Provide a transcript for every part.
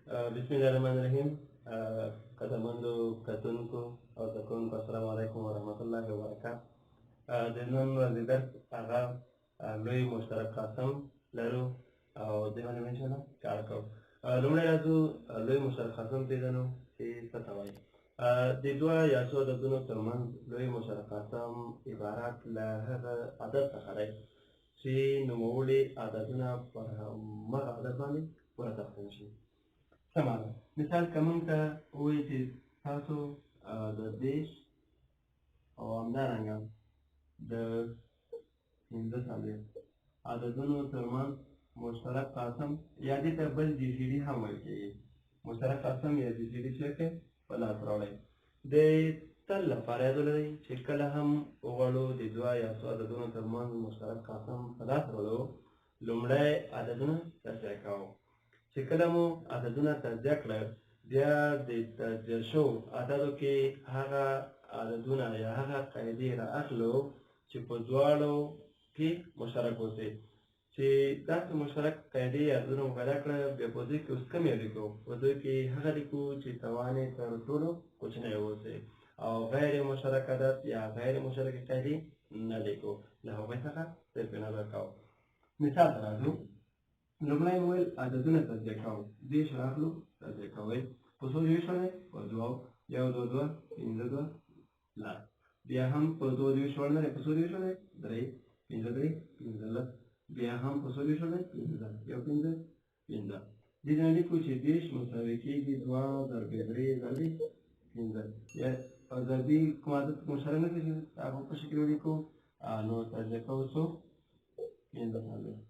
بسم الله الرحمن الرحیم. قدرمنو کتونکو او زده کوونکو السلام علیکم ورحمت الله وبرکاته. د نن ورځې درس هغه لوی مشترک قاسم لرو او دې باندې به انشاءالله کار کوو. لومړی راځو لوی مشترک قاسم پېژنو چې څه ته وایي. د دوه یا څو عددونو ترمنځ لوی مشترک قاسم عبارت له هغه عدد څخه دی چې نوموړي عددونه پر همغه عدد باندې ورتقسیم شي. څه معنا؟ مثال که موږ ته ووایي چې تاسو د دېرش او همدارنګه د پنځه څلوېښت عددونو ترمنځ مشترک قاسم یا دې ته بل جي سي ډي هم ویل کېږي. مشترک قاسم یا جي سي ډي چیرته په لاس راوړئ. د تل لپاره یاد ولرئ چې کله هم وغواړو د دوه یا څو عددونو ترمنځ مشترک قاسم په لاس راوړو، لومړی عددونه تجزیه کوو. چې کله مو عددونه تجزیه کړل، بیا د تجزیه شوو عددو کې هغه عددونه یا هغه قاعدې را اخلو چې په دواړو کې مشترک اوسي. چې داسې مشترک قاعدې یا عددونه مو پیدا کړه، بیا په دوی کې اوس کوم یې لیکو؟ په دوی کې هغه لیکو چې توان یې تر ټولو کوچنی اوسي، او غیر مشترک عدد یا غیر مشترکې قاعدې نه لیکو. له هغوی څخه صرف نظر کوو. مثال ته راځو. لومړی مو ویل عددونه تجزیه کوو. دېرش راخلو، تجزیه کوئ. په څو دېرش باندې؟ په دوو. یو دوه دوه، پنځه دوه لس. بیا هم په دوه دېرش باندې په څو دېرش باندې؟ درې. پنځه درې پنځلس. بیا هم په څو دېرش باندې؟ پنځه. یو پنځه پنځه. دې ته لیکو چې دېرش مساوي کېږي دوه ضربې درې ضربې پنځه. یا ضربې کوم عدد مشترک نه کېږي، هغه په شکل ولیکو. نو تجزیه کوو څو؟ پنځه څلوېښت.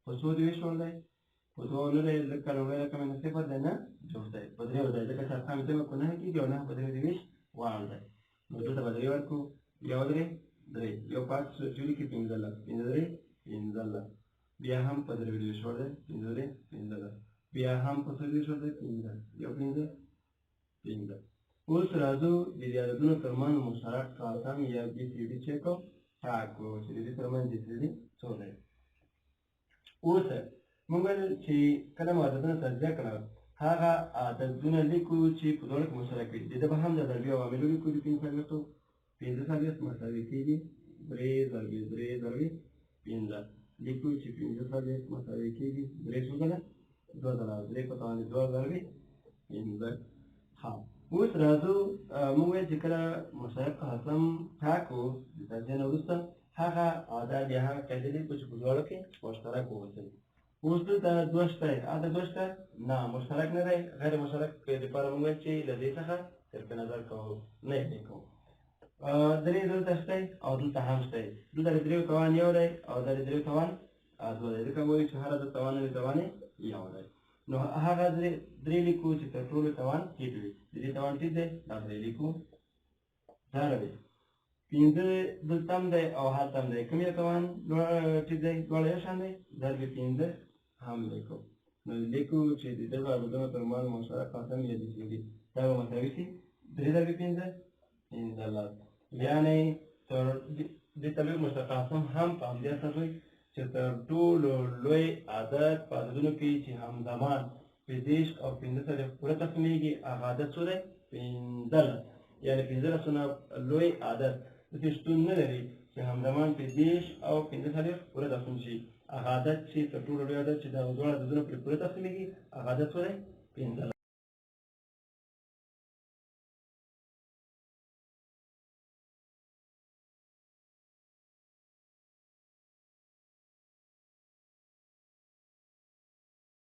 په څو دېرش باندې؟ په دوو نه دی، لکه لومړی رقم یې صفر دی، نه جفت دی. په درېو دی، ځکه چې ارقام جمع په نهه کېږي او نهه په درېو دېرش واړه دی. نو دلته به درې ورکړو. یو درې درې، یو پاتې شو چې ولیکي پنځلس. پنځه درې پنځلس. بیا هم په درېو دېرش دی، پنځه درې پنځلس. بیا هم په څو دېرش دی؟ پنځه. یو پنځه پنځه. اوس راځو د دې عددونو ترمنځ مشترک قاسم یا بي سي ډي چیک کړو، ټاک کړو چې د دې ترمنځ جي سي ډي څو دی. اوس موږ ویل چې کله مو عددونه تجزیه کړل، هغه عددونه لیکو چې په دواړو کې مشترک وي. د ده به هم د ضربې عواملو لیکو. د پنځه څلوېښتو پنځه څلوېښت مساوي کېږي درې ضربې درې ضربې پنځه. لیکو چې پنځه څلوېښت مساوي کېږي درې څو ځله؟ دوه ځله. درې په توان دوه ضربې پنځه. ښه، اوس راځو. موږ ویل چې کله مشترک قاسم ټاکو د تجزیې نه وروسته، هغه عدد یا هغه قاعدې لیکو چې په دواړو کې مشترک واوسي. اوس دلته دوه شته. عدد دوه شته؟ نه، مشترک نه دی. غیر مشترک لپاره موږ ویل چې له دې څخه صرف نظر کوو، نه یې لیکو. درې دلته شته او دلته هم شته. دلته د درېو توان یو دی او دا د درېو توان دوه دی، ځکه وایو چې هر عدد توان د توان یو دی. نو هغه درې لیکو چې تر ټولو توان ټیټ وي. د دې توان ټیټ دی، دا درې لیکو. ضربې پنځه دلته هم دی او هلته هم دی. کوم یو توان ټیټ دی؟ دواړه یو شان دی. ضربې پنځه هم لیکو. نو لیکو چې د دغو عددونو ترمنځ مشترک قاسم یا جي سي ډي دا به مساوي شي درې ضربې پنځه پنځلس. یعنې دې ته لوی مشترک قاسم هم په همدې اساس وایي چې تر ټولو لوی عدد په عددونو کې چې همزمان په دېرش او پنځه څلوېښت پوره تقسیمېږي، هغه عدد څو دی؟ پنځلس. یعنې پنځلس نه لوی عدد داسې شتون نه لري چې همزمان په دېرش او پنځه څلوېښت پوره تقسیم شي. هغه عدد چې تر ټولو لوی عدد چې دغه دواړه عددونه پرې پوره تقسیمېږي، هغه عدد څو دی؟ پنځلس.